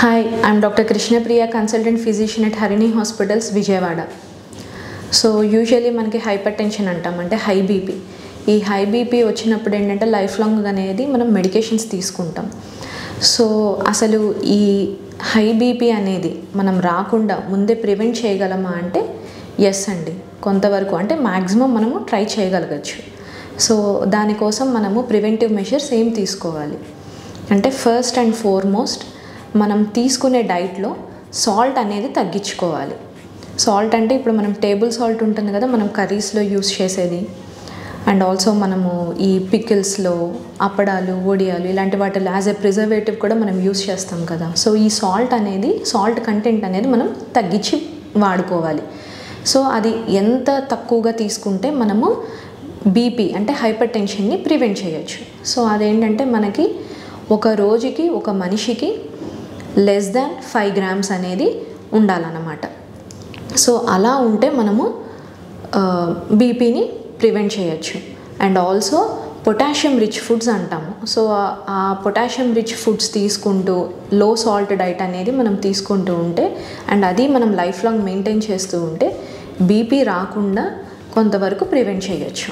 Hi, I'm Dr. Krishna Priya, consultant physician at Harini Hospitals, Vijayawada. So usually మనకి hyper tension అంటాం, అంటే high BP. ఈ high BP వచ్చినప్పుడు ఏంటంటే life long అనేది మనం మెడికేషన్స్ తీసుకుంటాం. సో అసలు ఈ హై బీపీ అనేది మనం రాకుండా ముందే ప్రివెంట్ చేయగలమా అంటే ఎస్ అండి, కొంతవరకు అంటే మ్యాక్సిమం మనము ట్రై చేయగలగచ్చు. సో దానికోసం మనము ప్రివెంటివ్ మెషర్స్ ఏం తీసుకోవాలి అంటే ఫస్ట్ అండ్ ఫార్మోస్ట్ మనం తీసుకునే డైట్లో సాల్ట్ అనేది తగ్గించుకోవాలి. సాల్ట్ అంటే ఇప్పుడు మనం టేబుల్ సాల్ట్ ఉంటుంది కదా, మనం కర్రీస్లో యూస్ చేసేది, అండ్ ఆల్సో మనము ఈ పికిల్స్లో అప్పడాలు వడియాలు ఇలాంటి వాటిలో యాజ్ ఎ ప్రిజర్వేటివ్ కూడా మనం యూస్ చేస్తాం కదా. సో ఈ సాల్ట్ కంటెంట్ అనేది మనం తగ్గించి వాడుకోవాలి. సో అది ఎంత తక్కువగా తీసుకుంటే మనము బీపీ అంటే హైపర్ టెన్షన్ని ప్రివెంట్ చేయొచ్చు. సో అదేంటంటే మనకి ఒక రోజుకి ఒక మనిషికి లెస్ దాన్ 5 grams అనేది ఉండాలన్నమాట. సో అలా ఉంటే మనము బీపీని ప్రివెంట్ చేయొచ్చు. And also potassium rich foods అంటాము. సో ఆ పొటాషియం రిచ్ ఫుడ్స్ తీసుకుంటూ లో సాల్ట్ డైట్ అనేది మనం తీసుకుంటూ ఉంటే అండ్ అది మనం లైఫ్ లాంగ్ మెయింటైన్ చేస్తూ ఉంటే బీపీ రాకుండా కొంతవరకు ప్రివెంట్ చేయొచ్చు.